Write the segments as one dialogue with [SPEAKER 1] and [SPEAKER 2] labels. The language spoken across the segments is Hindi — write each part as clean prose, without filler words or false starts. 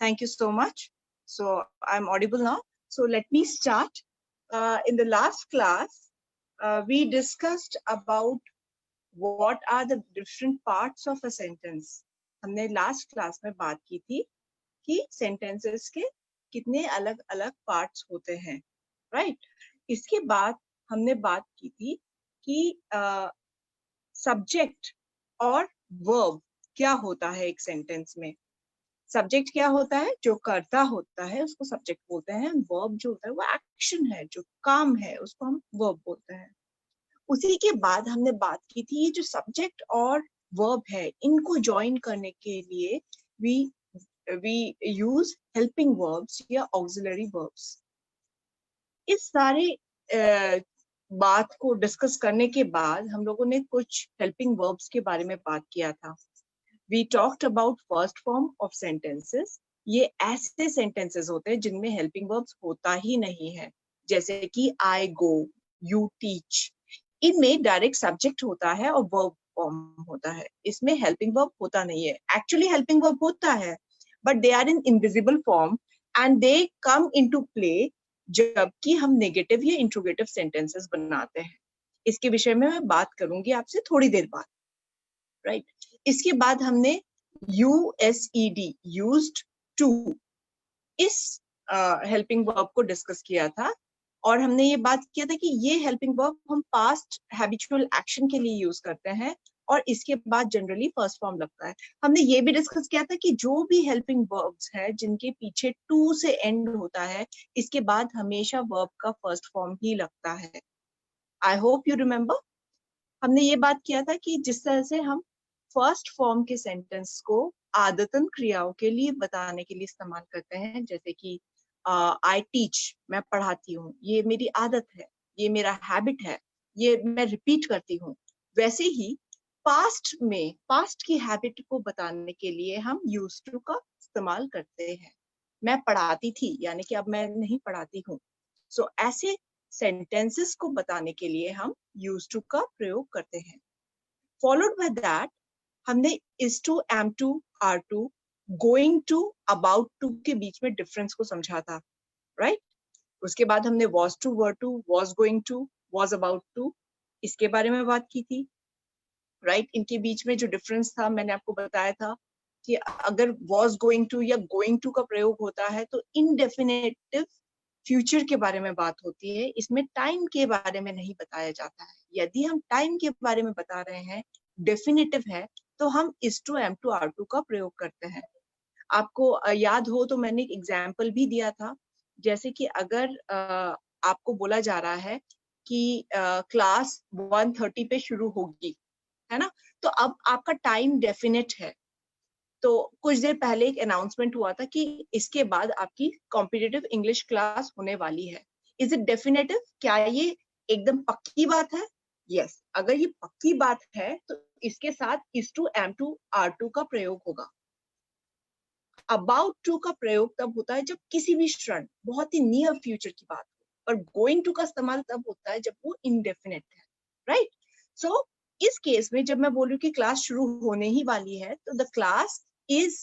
[SPEAKER 1] Thank you so much. So I'm audible now. So let me start. In the last class, we discussed about what are the different parts of a sentence. हमने last class में बात की थी कि sentences के कितने अलग अलग parts होते हैं, right? इसके बाद हमने बात की थी कि subject और verb क्या होता है एक sentence में. सब्जेक्ट क्या होता है? जो करता होता है उसको सब्जेक्ट बोलते हैं. वर्ब जो होता है वो एक्शन है, जो काम है उसको हम वर्ब बोलते हैं. उसी के बाद हमने बात की थी ये जो सब्जेक्ट और वर्ब है इनको ज्वाइन करने के लिए वी यूज हेल्पिंग वर्ब्स या ऑक्सिलरी वर्ब्स. इस सारे बात को डिस्कस करने के बाद हम लोगों ने कुछ हेल्पिंग वर्ब्स के बारे में बात किया था. We talked about first form of sentences. ये ऐसे sentences होते हैं जिनमें helping verbs होता ही नहीं है. जैसे कि I go, you teach. इनमें direct subject होता है और verb form होता है. इसमें helping verb होता नहीं है. Actually helping verb होता है, but they are in invisible form and they come into play जबकि हम negative या interrogative sentences बनाते हैं. इसके विषय में मैं बात करूंगी आपसे थोड़ी देर बाद. Right? इसके बाद हमने USED used to इस हेल्पिंग वर्ब को डिस्कस किया था और हमने ये बात किया था कि ये हेल्पिंग वर्ब हम पास्ट हैबिचुअल एक्शन के लिए यूज करते हैं और इसके बाद जनरली फर्स्ट फॉर्म लगता है. हमने ये भी डिस्कस किया था कि जो भी हेल्पिंग वर्ब्स है जिनके पीछे टू से एंड होता है इसके बाद हमेशा वर्ब का फर्स्ट फॉर्म ही लगता है. I hope you remember. हमने ये बात किया था कि जिस तरह से हम फर्स्ट फॉर्म के सेंटेंस को आदतन क्रियाओं के लिए बताने के लिए इस्तेमाल करते हैं. जैसे कि आई टीच, मैं पढ़ाती हूँ, ये मेरी आदत है, ये मेरा हैबिट है, ये मैं रिपीट करती हूँ. वैसे ही पास्ट में पास्ट की हैबिट को बताने के लिए हम यूज टू का इस्तेमाल करते हैं. मैं पढ़ाती थी यानी कि अब मैं नहीं पढ़ाती हूँ. सो ऐसे सेंटेंसेस को बताने के लिए हम यूज टू का प्रयोग करते हैं. फॉलोड बाय दैट हमने is to, am to, are to, going to, about to के बीच में डिफरेंस को समझा था. राइट? उसके बाद हमने was to, were to, was going to, was about to, इसके बारे में बात की थी. राइट? इनके बीच में जो डिफरेंस था मैंने आपको बताया था कि अगर वॉज गोइंग टू या गोइंग टू का प्रयोग होता है तो इनडेफिनेटिव फ्यूचर के बारे में बात होती है. इसमें टाइम के बारे में नहीं बताया जाता है. यदि हम टाइम के बारे में बता रहे हैं, डेफिनेटिव है, तो हम is to, am to, are to का प्रयोग करते हैं. आपको याद हो तो मैंने एक एग्जाम्पल भी दिया था. जैसे कि अगर आपको बोला जा रहा है कि क्लास 1:30 पे शुरू होगी, है ना, तो अब आपका टाइम डेफिनेट है. तो कुछ देर पहले एक अनाउंसमेंट हुआ था कि इसके बाद आपकी कॉम्पिटिटिव इंग्लिश क्लास होने वाली है. Is it definitive? क्या ये एकदम पक्की बात है? यस. अगर ये पक्की बात है तो इसके साथ is to, am to, are to का प्रयोग होगा. अबाउट टू का प्रयोग तब होता है जब किसी भी क्षण, बहुत ही नियर फ्यूचर की बात हो. और गोइंग टू का इस्तेमाल तब होता है जब वो इंडेफिनेट है. राइट? सो इस केस में जब मैं बोल रही हूँ कि क्लास शुरू होने ही वाली है तो the class is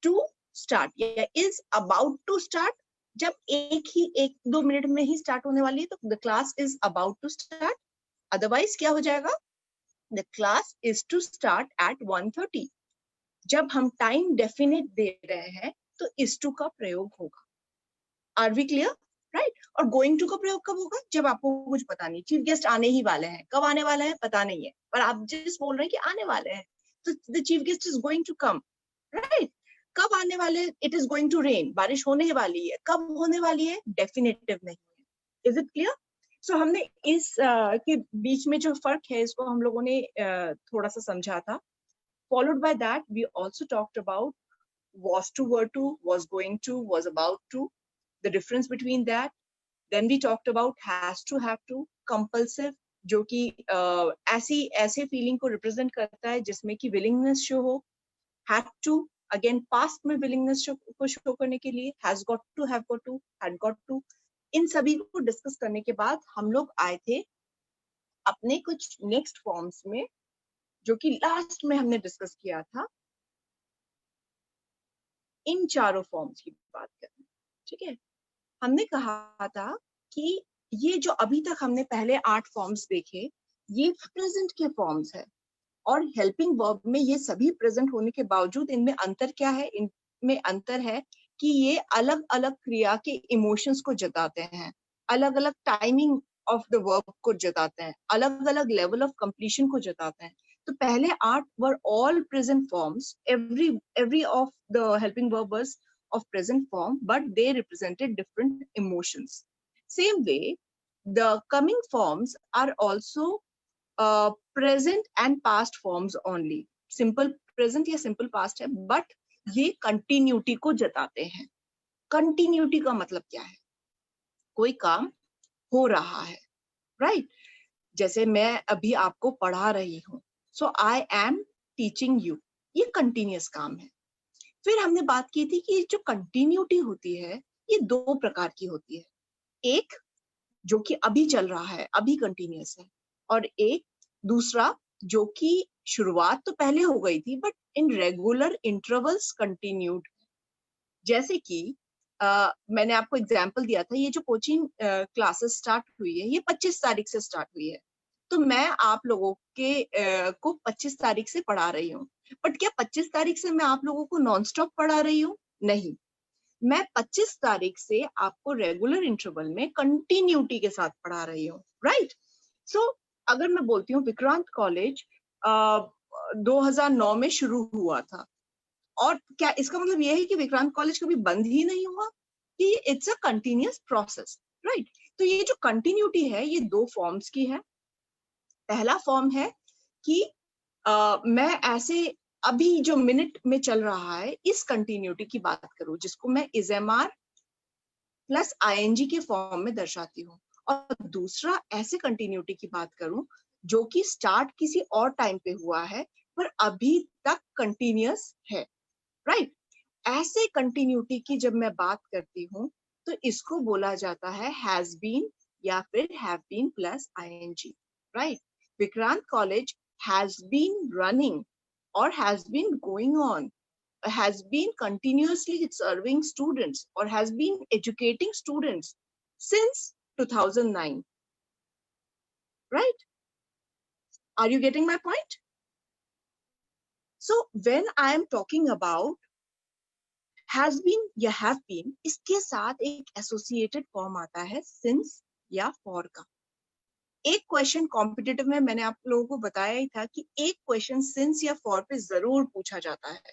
[SPEAKER 1] to start या is about to start. जब एक दो मिनट में ही स्टार्ट होने वाली है तो the class is about to start. Otherwise क्या हो जाएगा? The class is to start at 1:30. जब हम टाइम डेफिनेट दे रहे हैं तो is to का प्रयोग होगा. Are we clear? राइट? और गोइंग टू का प्रयोग कब होगा? जब आपको कुछ पता नहीं, चीफ गेस्ट आने ही वाले हैं. कब आने वाला है पता नहीं है, पर आप जस्ट बोल रहे हैं कि आने वाले हैं, तो the chief guest is going to come. Right? कब आने वाले? It is going to rain, बारिश होने वाली है. कब होने वाली है? डेफिनेटिव नहीं है. Is it clear? सो हमने इस के बीच में जो फर्क है इसको हम लोगों ने थोड़ा सा समझा था. Followed by that we also talked about was to, were to, was going to, was about to, the difference between that. Then we talked about has to, have to, compulsive, जो कि ऐसे फीलिंग को रिप्रेजेंट करता है जिसमें कि विलिंगनेस शो हो. had to, अगेन पास्ट में विलिंगनेस को शो करने के लिए. has got to, have got to, had got to. इन सभी को डिस्कस करने के बाद हम लोग आए थे अपने कुछ नेक्स्ट फॉर्म्स में जो कि लास्ट में हमने डिस्कस किया था. इन चारों फॉर्म्स की बात करें, ठीक है। हमने कहा था कि ये जो अभी तक हमने पहले 8 फॉर्म्स देखे, ये प्रेजेंट के फॉर्म्स है, और हेल्पिंग वर्ब में ये सभी प्रेजेंट होने के बावजूद इनमें अंतर क्या है? इनमें अंतर है कि ये अलग अलग क्रिया के इमोशंस को जताते हैं, अलग अलग टाइमिंग ऑफ द वर्ब को जताते हैं, अलग अलग लेवल ऑफ कंप्लीशन को जताते हैं। तो पहले 8 were all present forms, every of the helping verb was of present form, but they represented different emotions. Same way, the coming forms are also present and past forms only. Simple present या सिंपल पास्ट है, बट ये कंटिन्यूटी को जताते हैं। कंटिन्यूटी का मतलब क्या है? कोई काम हो रहा है, राइट? जैसे मैं अभी आपको पढ़ा रही हूँ, सो आई एम टीचिंग यू, ये कंटिन्यूअस काम है। फिर हमने बात की थी कि जो कंटिन्यूटी होती है ये 2 प्रकार की होती है, एक जो कि अभी चल रहा है, अभी कंटिन्यूअस है, और एक दूसरा जो कि शुरुआत तो पहले हो गई थी but in regular intervals continued. जैसे कि मैंने आपको एग्जांपल दिया था, ये जो कोचिंग क्लासेस स्टार्ट हुई है ये 25 तारीख से स्टार्ट हुई है, तो मैं आप लोगों के को 25 तारीख से पढ़ा रही हूँ। बट क्या 25 तारीख से मैं आप लोगों को नॉन स्टॉप पढ़ा रही हूँ? नहीं, मैं 25 तारीख से आपको रेगुलर इंटरवल में कंटिन्यूटी के साथ पढ़ा रही हूँ, राइट? सो अगर मैं बोलती हूँ विक्रांत कॉलेज 2009 में शुरू हुआ था, और क्या इसका मतलब ये है कि विक्रांत कॉलेज कभी बंद ही नहीं हुआ? कि it's a continuous process, right? तो ये जो कंटिन्यूटी है ये 2 फॉर्म्स की है। पहला फॉर्म है कि मैं ऐसे अभी जो मिनट में चल रहा है इस कंटिन्यूटी की बात करूं, जिसको मैं is am are plus ING के फॉर्म में दर्शाती हूँ। और दूसरा ऐसे कंटिन्यूटी की बात करूं जो कि स्टार्ट किसी और टाइम पे हुआ है पर अभी तक कंटिन्यूअस है, राइट? ऐसे कंटिन्यूटी की जब मैं बात करती हूँ तो इसको बोला जाता है हैज बीन या फिर have been plus ING, right? Vikrant college has been running or has been going on, has been continuously serving students or has been educating students since 2009, right? Are you getting my point? So when I am talking about has been या have been, इसके साथ एक associated form आता है since या for का। एक क्वेश्चन कॉम्पिटिटिव में मैंने आप लोगों को बताया ही था कि एक क्वेश्चन सिंस या फॉर पे जरूर पूछा जाता है।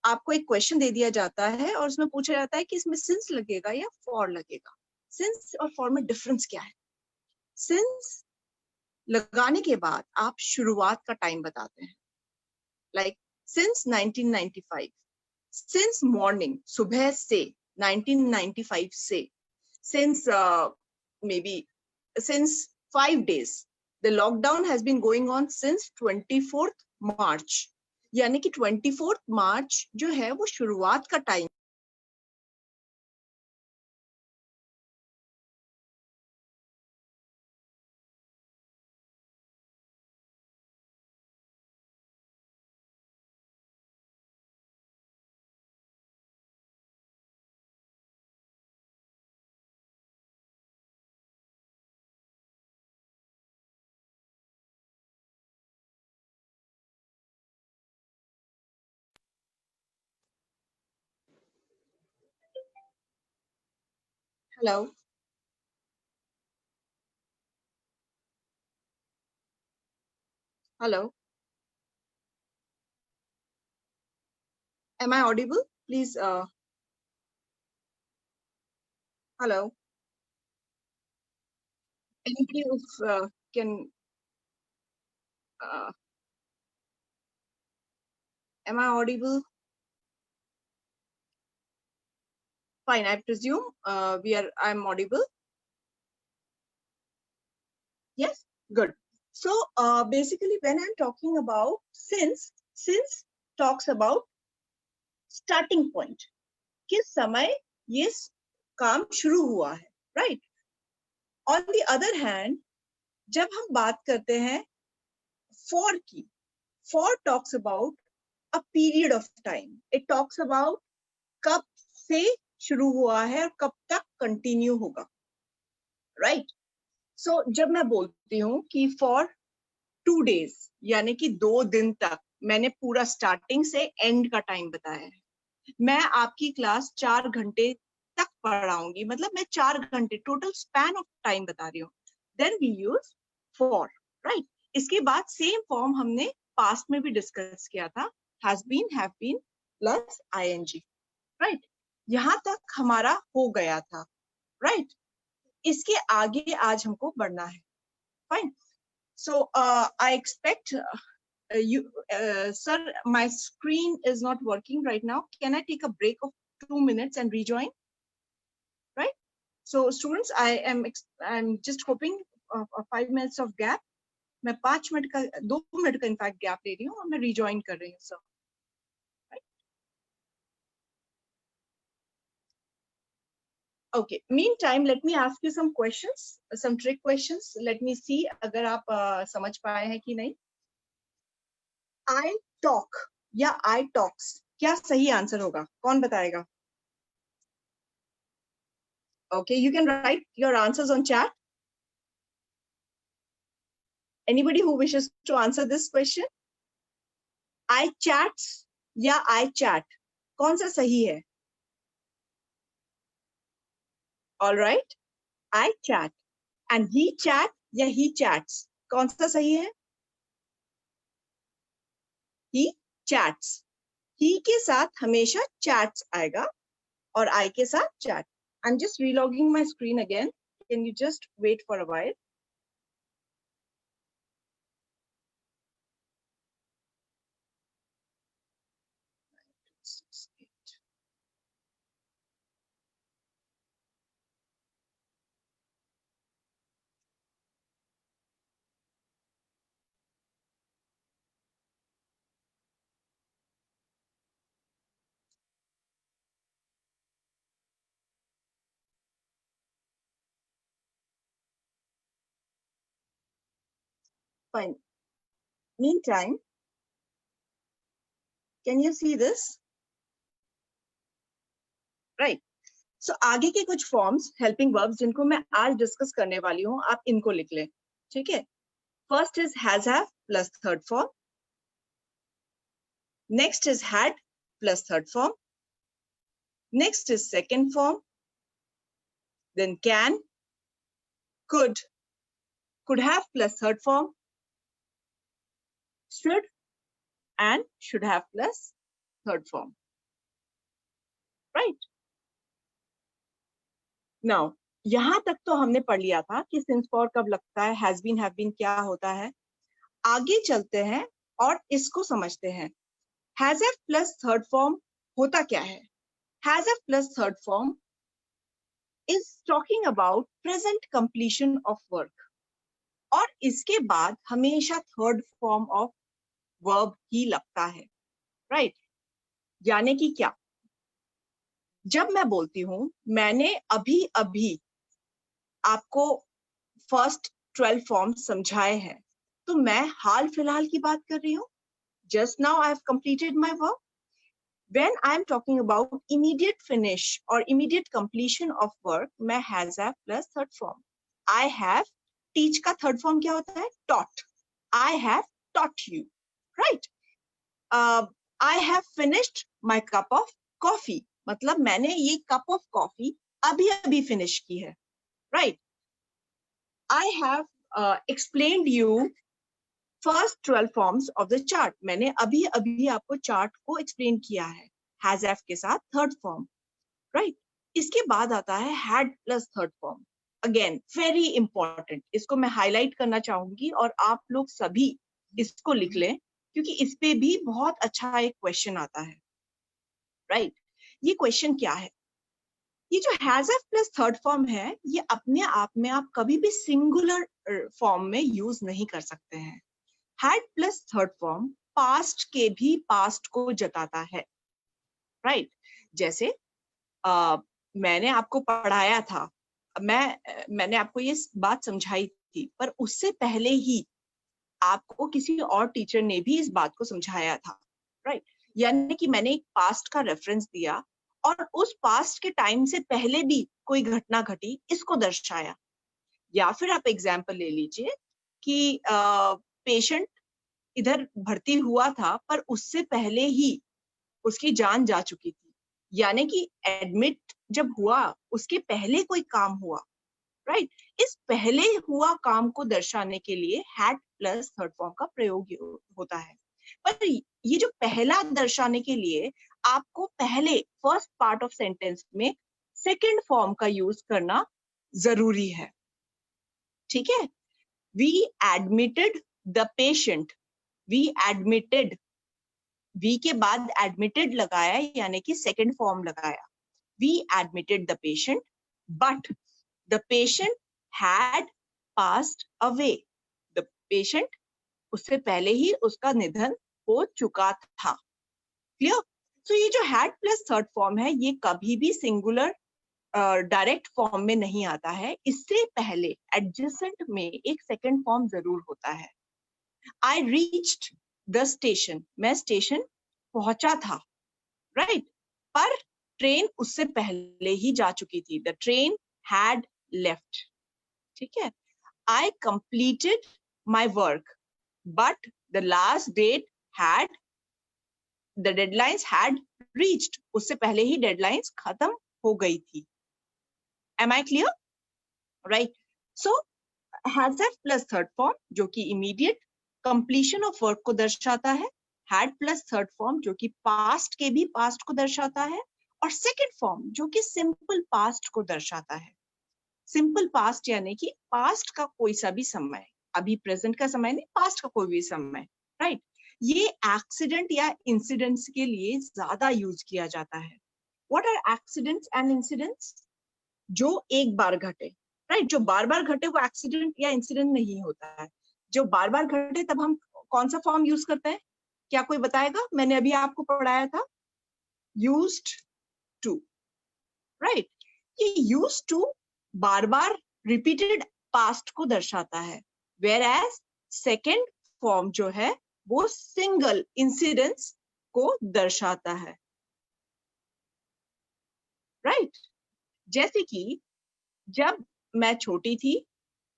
[SPEAKER 1] आपको एक क्वेश्चन दे दिया जाता है और उसमें पूछा जाता है कि इसमें सिंस लगेगा या फॉर लगेगा। सिंस और फॉर में डिफरेंस क्या है? सिंस लगाने के बाद आप शुरुआत का टाइम बताते हैं, लाइक सिंस 1995, सिंस मॉर्निंग, सुबह से 1995 से, since may be since 5 days, the lockdown has been going on since 24th March, यानी कि 24th मार्च जो है वो शुरुआत का time. Hello, hello, am I audible? Please, hello, anybody who can, uh, am I audible? Fine, I presume I'm audible. Yes, good. So basically when I'm talking about since talks about starting point, किस समय ये काम शुरू हुआ है, right? On the other hand, जब हम बात करते हैं for की, for talks about a period of time. It talks about कब से शुरू हुआ है और कब तक कंटिन्यू होगा, राइट। सो जब मैं बोलती हूँ कि फॉर 2 days, यानी कि 2 दिन तक, मैंने पूरा स्टार्टिंग से एंड का टाइम बताया है। मैं आपकी क्लास 4 घंटे तक पढ़ाऊंगी, मतलब मैं 4 घंटे टोटल स्पैन ऑफ टाइम बता रही हूँ। Then we use for, right. इसके बाद सेम फॉर्म हमने पास्ट में भी डिस्कस किया था, has been, have been plus ING, right. यहां तक हमारा हो गया था, राइट। इसके आगे आज हमको बढ़ना है, fine. So I expect sir, my screen is not working right now. Can I take a break of 2 minutes and rejoin? Right. So students, I'm just hoping 5 minutes of gap. मैं 5 मिनट का 2 मिनट का इनफैक्ट गैप ले रही हूँ और मैं रिजॉइन कर रही हूँ sir. Okay. Meantime, let me ask you some questions, some trick questions. Let me see अगर आप समझ पाए हैं कि नहीं। I talk या I talks, क्या सही आंसर होगा? कौन बताएगा? Okay, you can write your answers on chat. Anybody who wishes to answer this question? I chats या I chat, कौन सा सही है? All right, I chat and he chat या he chats, कौन सा सही है? He chats. He के साथ हमेशा chats आएगा और I के साथ chat. I'm just relogging my screen again. Can you just wait for a while? Fine. Meantime, can you see this? Right. So आगे के कुछ फॉर्म्स हेल्पिंग वर्ब्स जिनको मैं आज डिस्कस करने वाली हूँ, आप इनको लिख लें, ठीक है। First is has have plus third form, next is had plus third form, next is second form, then can, could have plus third form, should and should have plus third form, right? Now यहां तक तो हमने पढ़ लिया था कि सिंस फॉर कब लगता है, हैज बीन हैव बीन क्या होता है। आगे चलते हैं और इसको समझते हैं। Has have plus third form होता क्या है? Has have plus third form is talking about present completion of work, और इसके बाद हमेशा थर्ड फॉर्म ऑफ वर्ब ही लगता है, राइट। यानी कि क्या? जब मैं बोलती हूं मैंने अभी अभी आपको फर्स्ट 12 फॉर्म समझाए हैं, तो मैं हाल फिलहाल की बात कर रही हूँ। Just now I have completed my work. When I am talking about immediate finish और इमीडिएट कंप्लीशन ऑफ वर्क, मैं has have plus third form. I have, teach का थर्ड फॉर्म क्या होता है? Taught. I have taught you, right. I have finished my cup of coffee, मतलब मैंने ये कप ऑफ कॉफी अभी अभी फिनिश की है, right. I have explained you first 12 forms of the chart, मैंने अभी अभी आपको चार्ट को एक्सप्लेन किया है, हैज हैव के साथ थर्ड फॉर्म, राइट। इसके बाद आता है had plus third form. Again very important, इसको मैं हाईलाइट करना चाहूंगी और आप लोग सभी इसको लिख लें, क्योंकि इस पे भी बहुत अच्छा एक क्वेश्चन आता है, राइट। ये क्वेश्चन क्या है? ये जो has have plus third form है, ये अपने आप में आप कभी भी सिंगुलर फॉर्म में यूज नहीं कर सकते हैं। Had plus third form past के भी पास्ट को जताता है, राइट। जैसे मैंने आपको पढ़ाया था, मैंने आपको ये बात समझाई थी, पर उससे पहले ही आपको किसी और टीचर ने भी इस बात को समझाया था, राइट। यानी कि मैंने एक पास्ट का रेफरेंस दिया और उस पास्ट के टाइम से पहले भी कोई घटना घटी, इसको दर्शाया। या फिर आप एग्जाम्पल ले लीजिए कि पेशेंट इधर भर्ती हुआ था पर उससे पहले ही उसकी जान जा चुकी थी, यानी कि एडमिट जब हुआ उसके पहले कोई काम हुआ, राइट। इस पहले हुआ काम को दर्शाने के लिए हैड प्लस थर्ड फॉर्म का प्रयोग होता है। पर ये जो पहला दर्शाने के लिए आपको पहले फर्स्ट पार्ट ऑफ सेंटेंस में सेकंड फॉर्म का यूज करना जरूरी है, ठीक है। We admitted the patient, we admitted, we के बाद एडमिटेड लगाया यानी कि सेकंड फॉर्म लगाया। We admitted the patient but the patient had passed away, the patient उससे पहले ही उसका निधन हो चुका था। क्लियर? तो ये जो हैड प्लस थर्ड फॉर्म है ये कभी भी सिंगुलर डायरेक्ट फॉर्म में नहीं आता है, इससे पहले एडजेसेंट में एक सेकंड फॉर्म जरूर होता है। आई रीच्ड द स्टेशन, मैं स्टेशन पहुंचा था, राइट, पर ट्रेन उससे पहले ही जा चुकी थी, द ट्रेन हैड लेफ्ट, ठीक है। I completed my work but the last date had, the deadlines had reached, उससे पहले ही डेडलाइंस खत्म हो गई थी। Am I clear? Right. So has have plus third form जो कि immediate completion of work को दर्शाता है, had plus third form जो कि past के भी past को दर्शाता है, और second form जो कि simple past को दर्शाता है। simple past यानी कि past का कोई सा भी समय, अभी present का समय नहीं, past का कोई भी समय, right? ये accident या incidents के लिए ज्यादा यूज किया जाता है। What are accidents and incidents? जो एक बार घटे, राइट, जो बार बार घटे वो एक्सीडेंट या इंसिडेंट नहीं होता है। जो बार बार घटे तब हम कौन सा फॉर्म यूज करते हैं, क्या कोई बताएगा? मैंने अभी आपको पढ़ाया था यूज्ड टू, राइट। ये यूज्ड टू बार बार रिपीटेड पास्ट को दर्शाता है, वेयर एज सेकेंड फॉर्म जो है वो सिंगल इंसिडेंस को दर्शाता है, राइट। जैसे कि जब मैं छोटी थी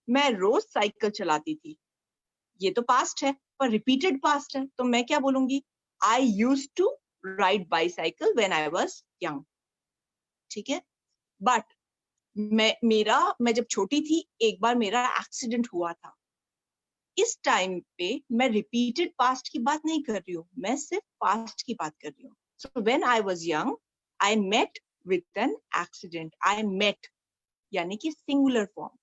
[SPEAKER 1] मैं रोज साइकिल चलाती थी, ये तो पास्ट है पर रिपीटेड पास्ट है, तो मैं क्या बोलूंगी? I used to ride bicycle when I was young, ठीक है। बट मैं जब छोटी थी एक बार मेरा एक्सीडेंट हुआ था, इस टाइम पे मैं रिपीटेड पास्ट की बात नहीं कर रही हूँ, मैं सिर्फ पास्ट की बात कर रही हूँ। So when I was young I met with an accident, I met यानी कि सिंगुलर फॉर्म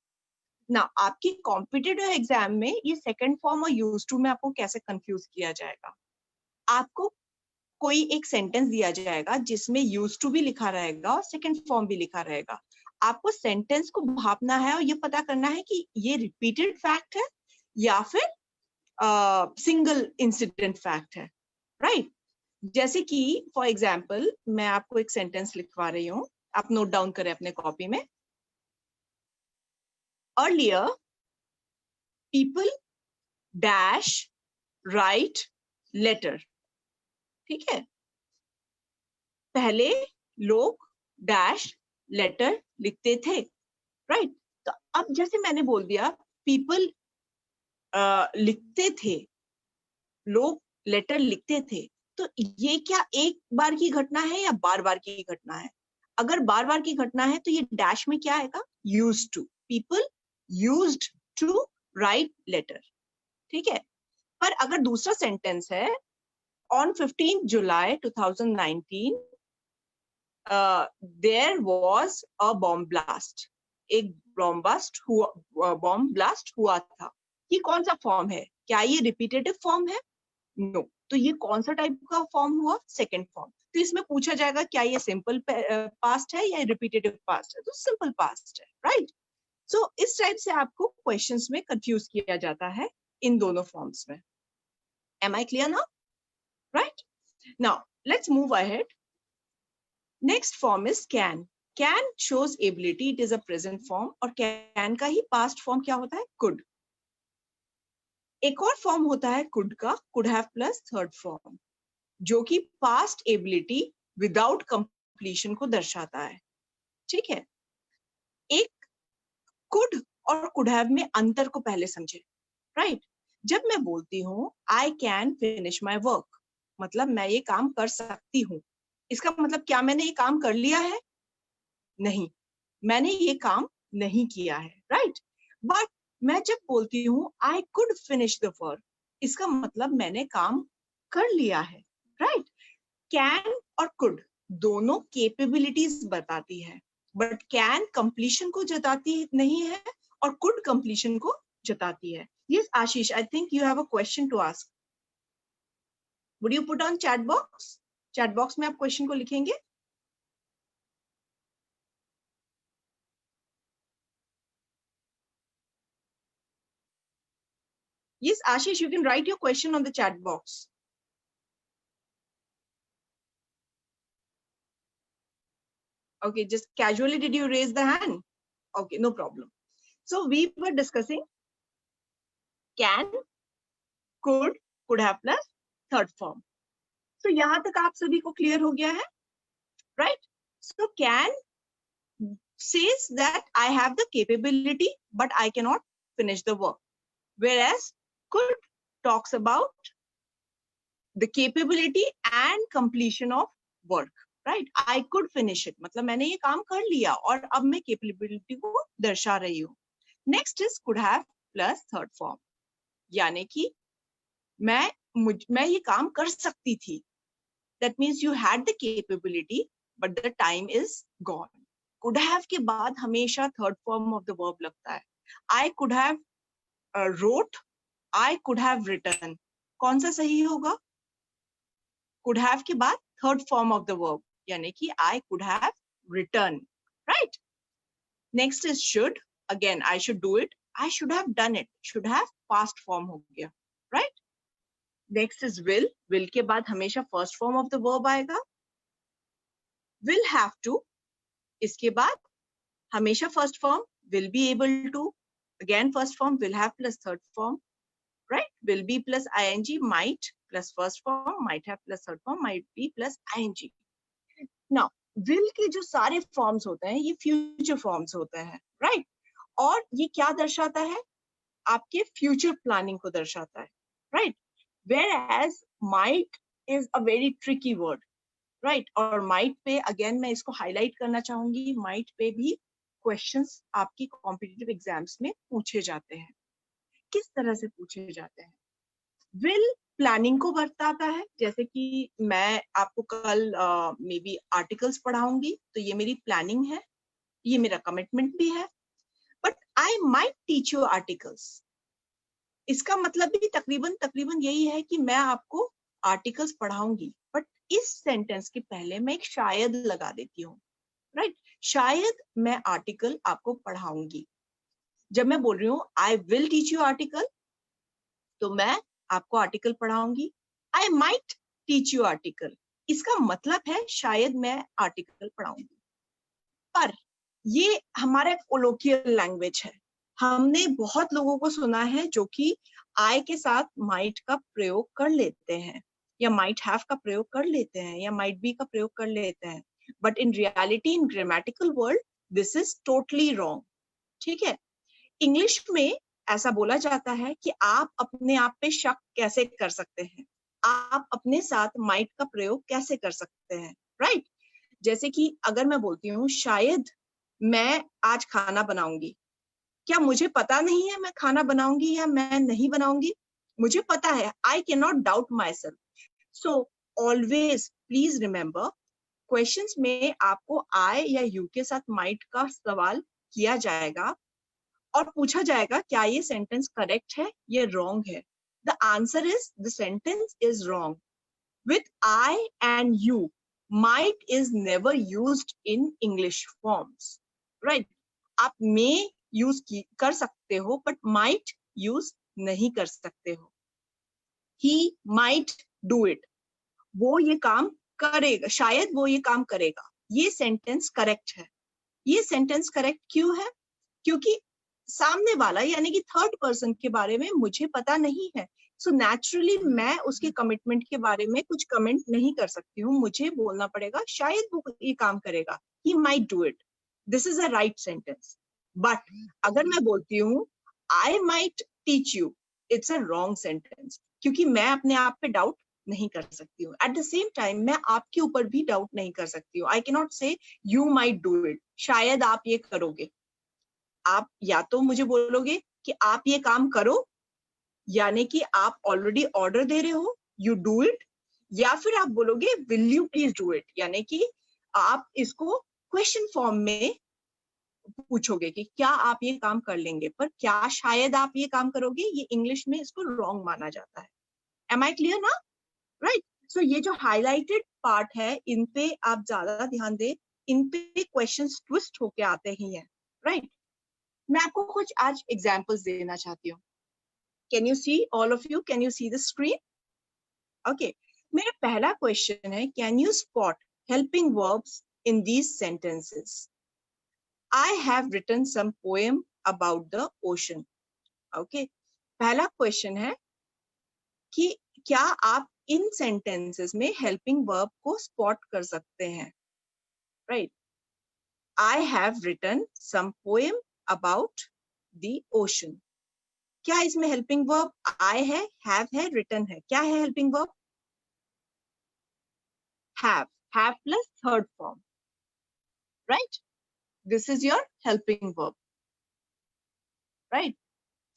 [SPEAKER 1] ना। आपकी कॉम्पिटिटिव एग्जाम में ये सेकंड फॉर्म और यूज टू में आपको कैसे कंफ्यूज किया जाएगा? आपको कोई एक सेंटेंस दिया जाएगा जिसमें यूज टू भी लिखा रहेगा और सेकंड फॉर्म भी लिखा रहेगा। आपको सेंटेंस को भापना है और ये पता करना है कि ये रिपीटेड फैक्ट है या फिर सिंगल इंसिडेंट फैक्ट है, राइट। जैसे कि फॉर एग्जाम्पल मैं आपको एक सेंटेंस लिखवा रही हूँ, आप नोट डाउन करें अपने कॉपी में। Earlier, people dash write letter, ठीक है। पहले लोग डैश लेटर लिखते थे, राइट। तो अब जैसे मैंने बोल दिया पीपल लिखते थे, लोग लेटर लिखते थे, तो ये क्या एक बार की घटना है या बार बार की घटना है? अगर बार बार की घटना है तो ये डैश में क्या आएगा? Used to, people used to write letter, ठीक है। पर अगर दूसरा सेंटेंस है on 15 July 2019 there was a bomb blast, एक बॉम्ब ब्लास्ट हुआ था। ये कौन सा फॉर्म है? क्या ये रिपीटेटिव फॉर्म है? नो। तो ये कौन सा टाइप का फॉर्म हुआ? Second form. तो इसमें पूछा जाएगा क्या ये सिंपल पास्ट है या रिपीटेटिव पास्ट है? तो सिंपल पास्ट है, राइट। सो इस टाइप से आपको क्वेश्चंस में कंफ्यूज किया जाता है इन दोनों फॉर्म्स में। Am I clear now? Right? Now, let's move ahead. Next form is can. Can shows ability, it is a present form, और can का ही past form क्या होता है? Could. एक और फॉर्म होता है could का, could have plus third form, जो कि past ability without कंप्लीशन को दर्शाता है, ठीक है। एक कुड और कुड हैव में अंतर को पहले समझे, राइट। जब मैं बोलती हूँ I can finish my work, मतलब मैं ये काम कर सकती हूँ, इसका मतलब क्या मैंने ये काम कर लिया है? नहीं, मैंने ये काम नहीं किया है, राइट। बट मैं जब बोलती हूँ I could finish the work, इसका मतलब मैंने काम कर लिया है, राइट। कैन और कुड दोनों कैपेबिलिटीज बताती है, बट कैन कंप्लीशन को जताती नहीं है और कुड कंप्लीशन को जताती है। Yes Ashish, I think you have a question to ask. Would you put on chat box? Chat box में आप क्वेश्चन को लिखेंगे। Yes, Ashish, you can write your question on the chat box. Okay, just casually did you raise the hand? Okay, no problem. So we were discussing can, could have plus third form. So यहाँ तक आप सभी को clear हो गया है, right? So can says that I have the capability, but I cannot finish the work. Whereas could talks about the capability and completion of work. Right, I could finish it, मतलब मैंने ये काम कर लिया और अब मैं कैपेबिलिटी को दर्शा रही हूँ। Next is could have plus third form, यानी कि मैं ये काम कर सकती थी। That means you had the capability but the time is gone. Could have के बाद हमेशा third form of the verb लगता है। I could have wrote, I could have written, कौन सा सही होगा? कुड हैव के बाद third form of the verb, यानी कि I could have written, right? Next is should. Again, I should do it. I should have done it. Should have past form हो गया, right? Next is will. Will के बाद हमेशा first form of the verb आएगा. Will have to. इसके बाद हमेशा first form. Will be able to. Again first form. Will have plus third form, right? Will be plus ing. Might plus first form. Might have plus third form. Might be plus ing. Now, will के जो सारे फॉर्म्स होते हैं ये फ्यूचर फॉर्म्स होते हैं, राइट? और ये क्या दर्शाता है? आपके फ्यूचर प्लानिंग को दर्शाता है, right? Whereas might is a very tricky word, right? और might पे अगेन मैं इसको हाईलाइट करना चाहूंगी, might पे भी क्वेश्चंस आपकी कॉम्पिटिटिव एग्जाम्स में पूछे जाते हैं। किस तरह से पूछे जाते हैं? विल प्लानिंग को बताता है, जैसे कि मैं आपको कल मे बी आर्टिकल्स पढ़ाऊंगी तो ये मेरी प्लानिंग है, ये मेरा कमिटमेंट भी है। But I might teach you articles, इसका मतलब भी तकरीबन यही है कि मैं आपको आर्टिकल्स पढ़ाऊंगी, बट इस सेंटेंस के पहले मैं एक शायद लगा देती हूँ, राइट? शायद मैं आर्टिकल आपको पढ़ाऊंगी। जब मैं बोल रही हूँ I will teach you article, तो मैं आपको आर्टिकल पढ़ाऊंगी। I might teach you article, इसका मतलब है शायद मैं आर्टिकल पढ़ाऊंगी। पर ये हमारा कोलोकियल लैंग्वेज है। हमने बहुत लोगों को सुना है जो कि आई के साथ माइट का प्रयोग कर लेते हैं, या माइट हैव का प्रयोग कर लेते हैं, या माइट बी का प्रयोग कर लेते हैं। But in reality, in grammatical world, this is totally wrong, ठीक है? इंग्लिश में ऐसा बोला जाता है कि आप अपने आप पे शक कैसे कर सकते हैं, आप अपने साथ माइट का प्रयोग कैसे कर सकते हैं, राइट? जैसे कि अगर मैं बोलती हूँ शायद मैं आज खाना बनाऊंगी, क्या मुझे पता नहीं है मैं खाना बनाऊंगी या मैं नहीं बनाऊंगी? मुझे पता है, I can not doubt my self. So always please remember, questions में आपको आई या यू के साथ माइट का सवाल किया जाएगा और पूछा जाएगा क्या ये सेंटेंस करेक्ट है, ये रॉन्ग है। The answer is the sentence is wrong. With I and you, might is never used in English forms, right? आप may यूज कर सकते हो, बट might यूज नहीं कर सकते हो। He might do it, वो ये काम करेगा, शायद वो ये काम करेगा, ये सेंटेंस करेक्ट है। ये सेंटेंस करेक्ट क्यों है? क्योंकि सामने वाला यानी कि थर्ड पर्सन के बारे में मुझे पता नहीं है सो नेचुरली मैं उसके कमिटमेंट के बारे में कुछ कमेंट नहीं कर सकती हूँ, मुझे बोलना पड़ेगा शायद वो ये काम करेगा, he might do it. This is a right sentence. But अगर मैं बोलती हूँ I might teach you, it's a wrong sentence, क्योंकि मैं अपने आप पे डाउट नहीं कर सकती हूँ. एट द सेम टाइम मैं आपके ऊपर भी डाउट नहीं कर सकती हूँ. I cannot say you might do it, शायद आप ये करोगे. आप या तो मुझे बोलोगे कि आप ये काम करो, यानी कि आप ऑलरेडी ऑर्डर दे रहे हो, यू डू इट, या फिर आप बोलोगे will you please do it, यानी कि आप इसको क्वेश्चन फॉर्म में पूछोगे कि क्या आप ये काम कर लेंगे, पर क्या शायद आप ये काम करोगे, ये इंग्लिश में इसको रॉन्ग माना जाता है. एम आई क्लियर ना? राइट. सो ये जो हाईलाइटेड पार्ट है, इन पे आप ज्यादा ध्यान दें, इन पे क्वेश्चंस ट्विस्ट होके आते ही हैं. राइट. मैं आपको कुछ आज एग्जांपल्स देना चाहती हूँ. Can you see, all of you, can you see the screen? Okay. मेरा पहला क्वेश्चन है, can you spot helping verbs in these sentences? I have written some poem about the ocean. Okay. पहला क्वेश्चन है कि क्या आप इन सेंटेंसेस में हेल्पिंग वर्ब को स्पॉट कर सकते हैं? Right. I have written some poem about the ocean. क्या इसमें हेल्पिंग वर्ब I है, have है, written है? क्या है helping verb? Have. Have plus third form. Right? This is your helping verb. Right?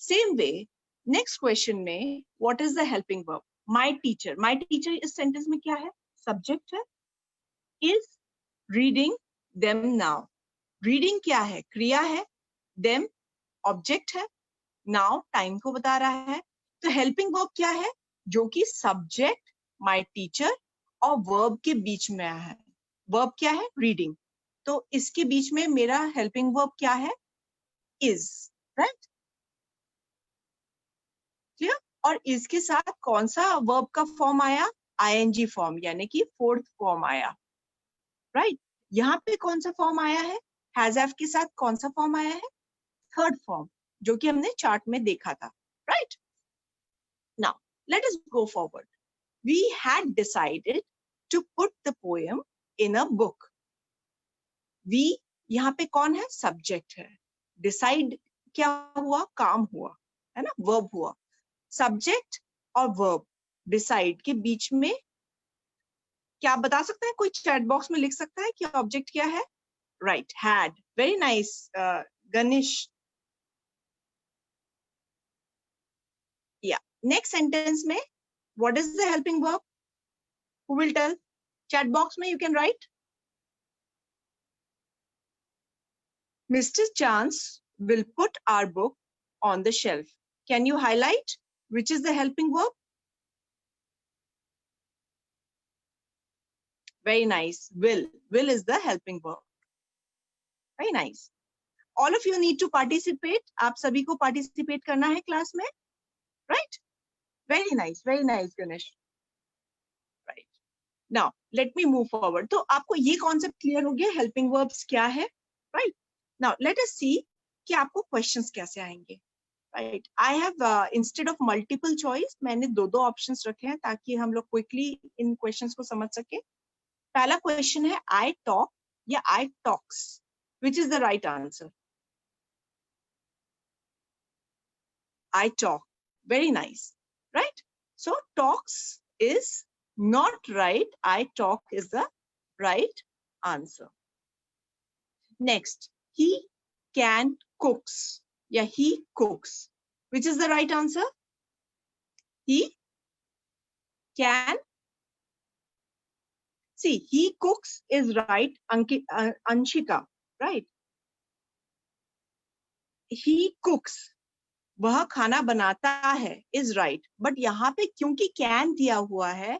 [SPEAKER 1] Same way, next question में what is the helping verb? My teacher. My teacher इस sentence में क्या है? Subject है. Is reading them now. Reading क्या है? क्रिया है. Them object है. Now time को बता रहा है. तो helping verb क्या है? जो कि subject, my teacher और verb के बीच में है. Verb क्या है? Reading. तो इसके बीच में मेरा helping verb क्या है? Is. Right? क्लियर? और इसके साथ कौन सा वर्ब का फॉर्म आया? आईएनजी फॉर्म, यानी कि फोर्थ फॉर्म आया. राइट. यहाँ पे कौन सा फॉर्म आया है? हैज हैव के साथ कौन सा फॉर्म आया है? थर्ड फॉर्म, जो कि हमने चार्ट में देखा था. Right. Now let us go forward. We had decided to put the poem in a book. We यहाँ पे कौन है? सब्जेक्ट है. डिसाइड क्या हुआ? काम हुआ, है ना, वर्ब हुआ. सब्जेक्ट और वर्ब डिसाइड के बीच में क्या आप बता सकते हैं? कोई चैट बॉक्स में लिख सकता है कि ऑब्जेक्ट क्या है? Right, had. Very nice Ganesh. या नेक्स्ट सेंटेंस में what is the helping verb? Who will tell? Chat box में you can write. Mister chance will put our book on the shelf. Can you highlight which is the helping verb? Very nice. Will. Will is the helping verb. Very nice. All of you need to participate. आप सभी को participate करना है क्लास में. Right? Very nice. Very nice, Ganesh. Right. Now, let me move forward. तो आपको ये concept clear हो गया, helping verbs क्या है? Right. Now, let us see कि आपको questions कैसे आएंगे. Right. I have instead of multiple choice, मैंने दो ऑप्शंस रखे हैं ताकि हम लोग क्विकली इन क्वेश्चंस को समझ सके. पहला क्वेश्चन है I talk या I talks. Which is the right answer? I talk. Very nice. Right? So talks is not right. I talk is the right answer. Next, he can cooks. Yeah, he cooks. Which is the right answer? He can. See, he cooks is right, Anshika, right? He cooks, वह खाना बनाता है, is right. But यहाँ पे क्योंकि can दिया हुआ है,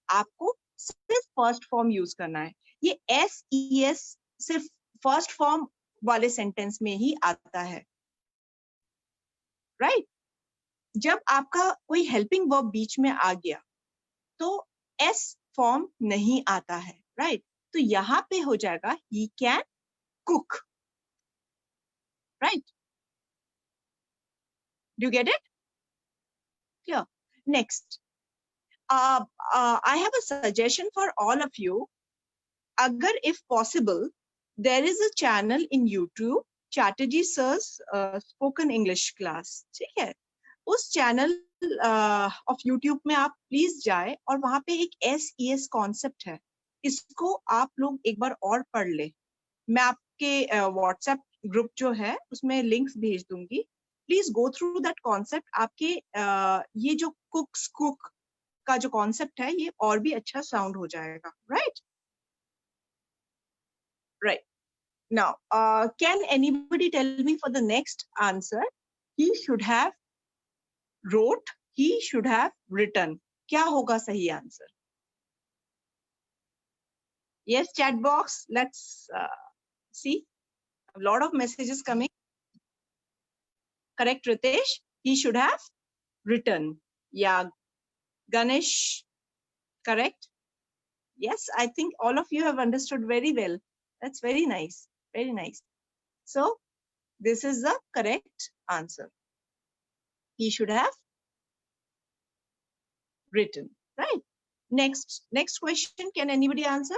[SPEAKER 1] आपको सिर्फ फर्स्ट फॉर्म यूज करना है. ये SES सिर्फ फर्स्ट फॉर्म वाले सेंटेंस में ही आता है. राइट. जब आपका कोई हेल्पिंग वर्ब बीच में आ गया तो एस फॉर्म नहीं आता है. राइट. तो यहाँ पे हो जाएगा he can cook. Right. Do you get it? Clear? Next, I have a suggestion for all of you. Agar if possible, there is a channel in YouTube, Chatterjee Sir's Spoken English Class. ठीक है? उस चैनल ऑफ यूट्यूब में आप प्लीज जाए और वहां पे एक SES कॉन्सेप्ट है, इसको आप लोग एक बार और पढ़ ले. मैं आपके व्हाट्सएप ग्रुप जो है उसमें लिंक्स भेज दूंगी. Please go through that concept. आपके ये जो कुक का जो कॉन्सेप्ट है ये और भी अच्छा साउंड हो जाएगा. Right right. Now, can anybody tell me for the next answer? He should have wrote, he should have written. क्या होगा सही answer? Yes, chat box. Let's see. A lot of messages coming. Correct, Ritesh. He should have written. Yeah, Ganesh. Correct. Yes, I think all of you have understood very well. That's very nice. Very nice. So, this is the correct answer. He should have written. Right. Next question. Can anybody answer?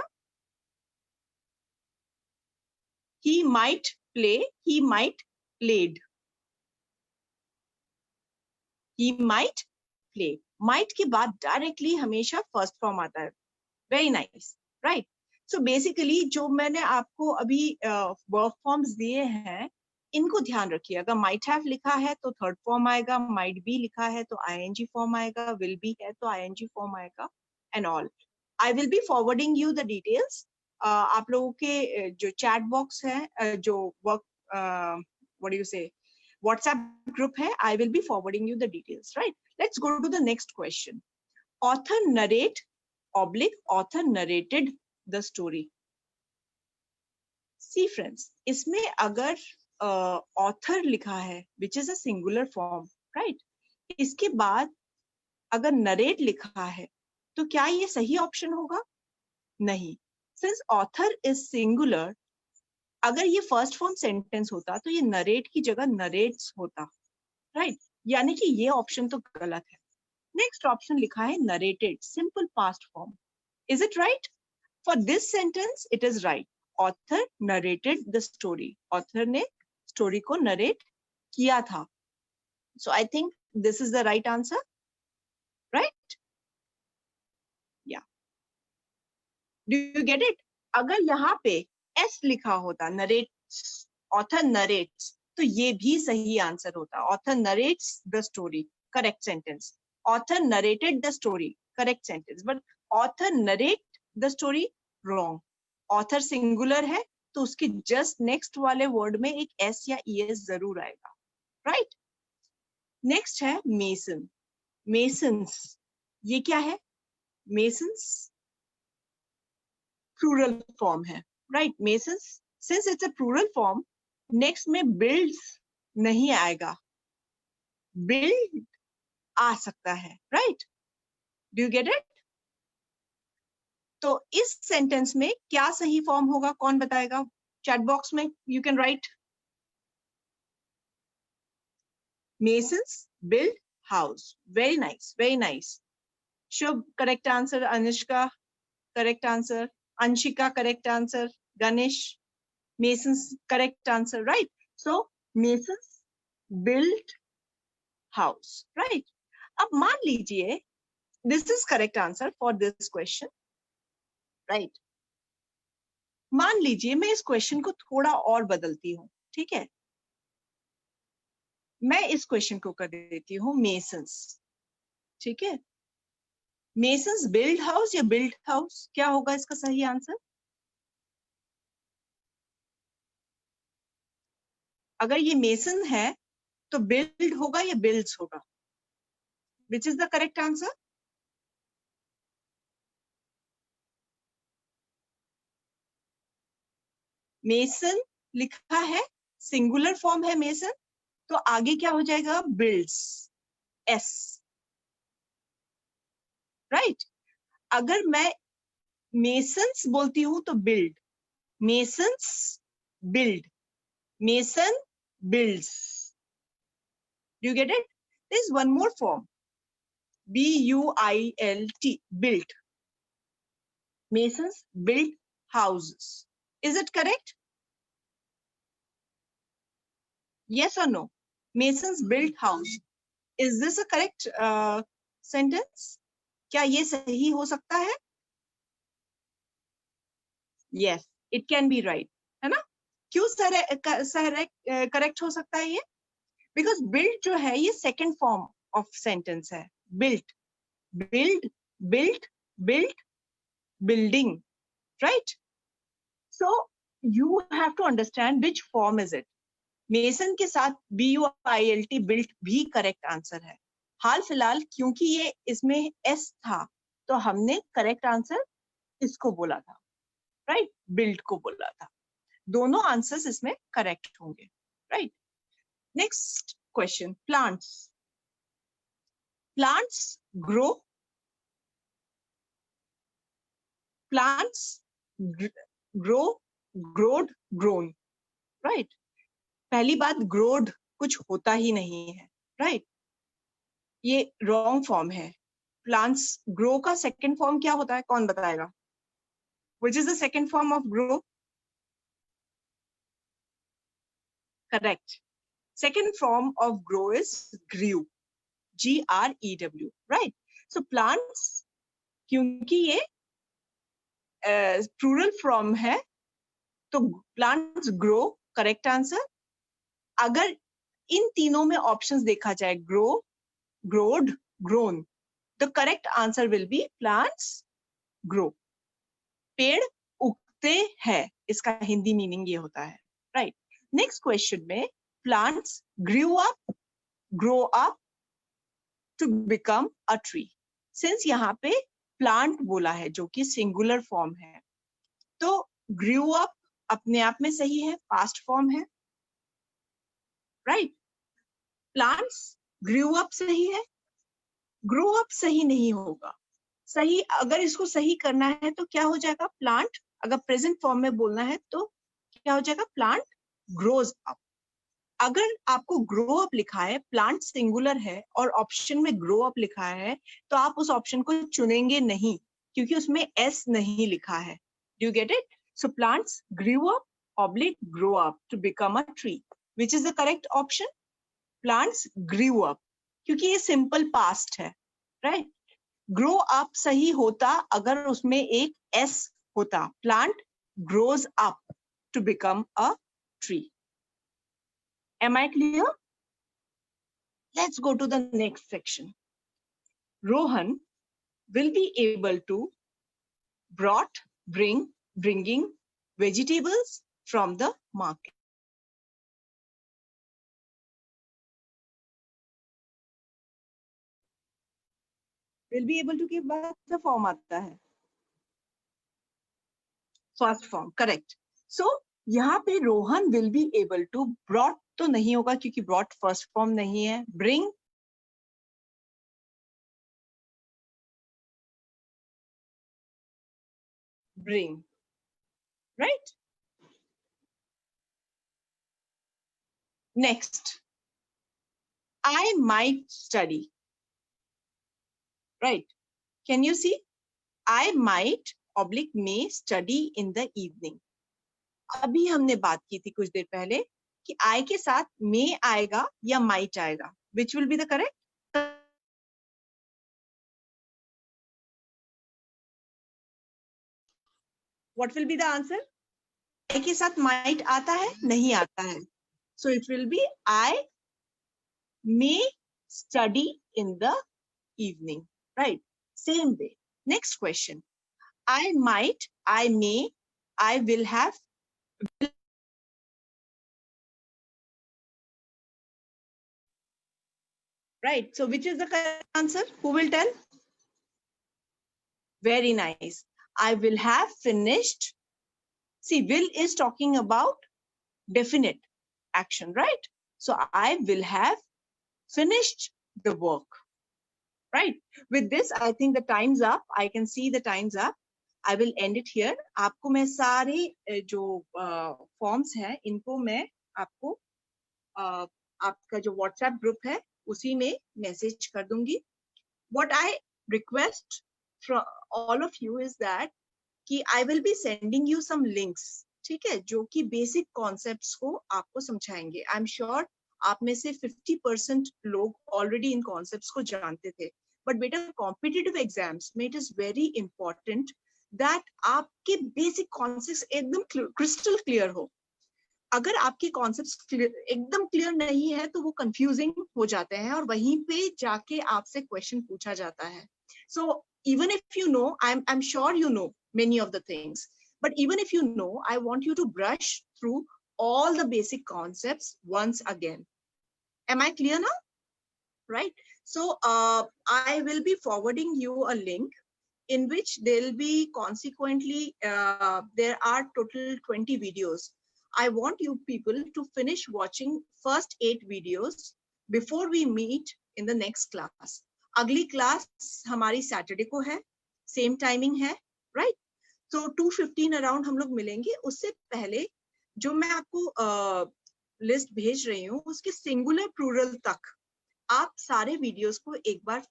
[SPEAKER 1] He might play. He might played. He might play. Might के बाद directly हमेशा first form आता है. Very nice. Right. So basically जो मैंने आपको अभी verb forms दिए हैं, इनको ध्यान रखिए. अगर might have लिखा है तो third form आएगा, might be लिखा है तो ing form आएगा, will be है तो ing form आएगा, and all. I will be forwarding you the details. आप लोगों के जो chat box है, जो work, what do you say, WhatsApp group hai, I will be forwarding you the details, right? Let's go to the next question. Author narrate oblique author narrated the story. See friends, इसमें अगर author लिखा है, which is a singular form, right? इसके बाद अगर narrate लिखा है, तो क्या ये सही option होगा? नहीं. Since author is singular, अगर ये फर्स्ट फॉर्म सेंटेंस होता तो ये नरेट की जगह नरेट्स होता. राइट. यानी कि ये ऑप्शन तो गलत है. नेक्स्ट ऑप्शन लिखा है narrated, simple past form. Is it right? For this sentence it is right. Author narrated the story. Author ने स्टोरी को नरेट किया था. So I think this is the right answer. Right. Yeah, do you get it? अगर यहाँ पे एस लिखा होता, नरेट्स, ऑथर नरेट्स, तो ये भी सही आंसर होता. Author narrates the story, correct sentence. Author narrated the story, correct sentence. But author narrate the story, wrong. Author singular है तो उसके जस्ट नेक्स्ट वाले वर्ड में एक एस या ईएस जरूर आएगा. राइट. नेक्स्ट है मेसन. मेसन्स, ये क्या है? मेसन्स प्लूरल फॉर्म है. Right. Masons, since it's a plural form, next में बिल्ड्स नहीं आएगा, बिल्ड आ सकता है. Right. Do you get it? तो इस सेंटेंस में क्या सही फॉर्म होगा, कौन बताएगा? चैट बॉक्स में you can right. Masons build house. Very nice, very nice. Shubh correct answer. Anushka correct answer. Anshika correct answer. Ganesh, masons correct answer. Right. So masons build house. Right. अब मान लीजिए this is correct answer for this question. Right. मान लीजिए मैं इस क्वेश्चन को थोड़ा और बदलती हूँ. ठीक है, मैं इस क्वेश्चन को कर देती हूँ मेसन्स. ठीक है, मेसन्स बिल्ड हाउस या बिल्ड हाउस, क्या होगा इसका सही आंसर? अगर ये मेसन है तो बिल्ड होगा या बिल्ड्स होगा? विच is the correct answer? Mason लिखा है, सिंगुलर फॉर्म है मेसन, तो आगे क्या हो जाएगा? Builds, S. राइट. अगर मैं मेसन्स बोलती हूं तो build, masons build, mason builds. Do you get it? There is one more form. B-U-I-L-T, built. Masons built houses. Is it correct? Yes or no? Masons built house. Is this a correct sentence? क्या ये सही हो सकता है? Yes, it can be right. है ना? क्यों करेक्ट हो सकता है ये? Because built जो है ये second form of sentence है. Built, build, built, built, building, right? So you have to understand which form is it. Mason के साथ BUILT built भी करेक्ट आंसर है. हाल फिलहाल क्योंकि ये इसमें S था तो हमने करेक्ट आंसर इसको बोला था, राइट? बिल्ड को बोला था. दोनों आंसर्स इसमें करेक्ट होंगे, right? Next question, plants. Plants grow. Plants grow, growed, grown, right? पहली बात, ग्रोड कुछ होता ही नहीं है, राइट? ये रॉन्ग फॉर्म है. प्लांट्स ग्रो का सेकंड फॉर्म क्या होता है? कौन बताएगा? Which is the second form of grow? Correct. Second form of grow is grew. G-R-E-W, right? So plants, क्योंकि ये plural form है, तो plants grow, correct answer. अगर इन तीनों में options देखा जाए, grow, growed, grown, the correct answer will be plants grow. पेड़ उगते हैं, इसका हिंदी मीनिंग ये होता है, राइट? नेक्स्ट क्वेश्चन में plants grew up, grow up to become a tree. Since यहाँ पे प्लांट बोला है जो कि सिंगुलर फॉर्म है, तो ग्रू अप अपने आप में सही है, पास्ट फॉर्म है, राइट? प्लांट्स ग्रू अप सही है, ग्रो अप सही नहीं होगा. सही, अगर इसको सही करना है तो क्या हो जाएगा? प्लांट, अगर प्रेजेंट फॉर्म में बोलना है तो क्या हो जाएगा? Plant grows up. अगर आपको ग्रो अप लिखा है, प्लांट सिंगुलर है और ऑप्शन में ग्रो अप लिखा है, तो आप उस ऑप्शन को चुनेंगे नहीं क्योंकि उसमें एस नहीं लिखा है. Do you get it? So plants grew up oblique grow up to become a tree. Which is the correct option? Plants grew up, क्योंकि ये सिंपल पास्ट है, राइट? ग्रो अप सही होता अगर उसमें एक एस होता. Plant grows up to become a tree. Am I clear? Let's go to the next section. Rohan will be able to bringing vegetables from the market. Will be able to give what the form आता है? First form, correct. So यहाँ पे Rohan will be able to, brought तो नहीं होगा क्योंकि brought first form नहीं है. Bring, right? Next, I might study, right? Can you see? I might oblique may study in the evening. अभी हमने बात की थी कुछ देर पहले कि I के साथ may आएगा या might आएगा. Which will be the correct? What will be the answer? I के साथ might आता है? नहीं आता है. So it will be I may study in the evening, right? Same way. Next question. I might, I may, I will have. Right. So which is the correct answer? Who will tell? Very nice. I will have finished. See, will is talking about definite action, right? So I will have finished the work, right? With this, I think the time's up. I can see the time's up. I will end it here. आपको मैं सारे जो forms हैं, इनको मैं आपको आपका जो WhatsApp group है, उसी में message कर दूंगी. what I request from all of you is that कि I will be sending you some links, ठीक है, जो कि basic concepts को आपको समझाएंगे. I'm sure आप में से 50% लोग already इन concepts को जानते थे. But बेटा competitive exams में it is very important that आपके basic concepts एकदम crystal clear हो. अगर आपके कॉन्सेप्ट्स एकदम क्लियर नहीं है तो वो कंफ्यूजिंग हो जाते हैं और वहीं पे जाके आपसे क्वेश्चन पूछा जाता है. सो even if you know, I'm sure you know many of the things, but even if you know, I want you to brush through all the basic concepts once again. Am I clear now? Right? So I will be forwarding you a link in which there will be consequently there are total 20 videos. I want you people to finish watching first 8 videos before we meet in the next class. अगली क्लास हमारी सैटरडे को है, सेम टाइमिंग है, राइट? तो 2:15 अराउंड हम लोग मिलेंगे. उससे पहले जो मैं आपको लिस्ट भेज रही हूँ उसके सिंगुलर प्लूरल तक आप सारे वीडियोस को एक बार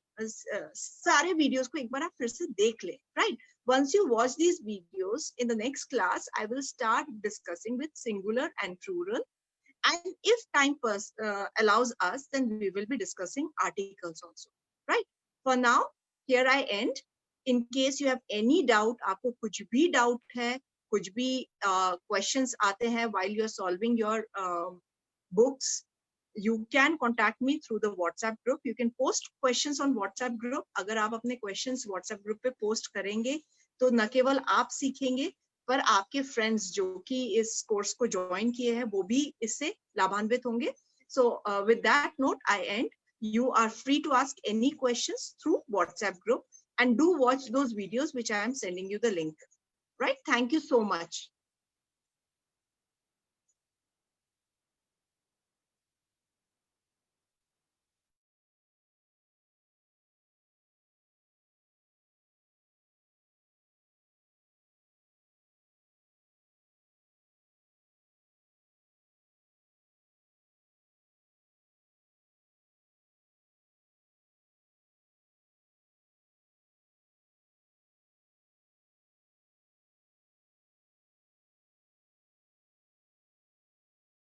[SPEAKER 1] आप फिर से देख लें, right? Once you watch these videos, in the next class, I will start discussing with singular and plural. And if time allows us, then we will be discussing articles also, right? For now, here I end. In case you have any doubt, आपको कुछ भी doubt है, कुछ भी questions आते हैं while you are solving your books, you can contact me through the WhatsApp group. You can post questions on WhatsApp group. अगर आप अपने questions WhatsApp group पे post करेंगे तो न केवल आप सीखेंगे पर आपके friends जो कि इस course को join किए हैं वो भी इससे लाभान्वित होंगे. So with that note, I end. You are free to ask any questions through WhatsApp group and do watch those videos which I am sending you the link. Right? Thank you so much.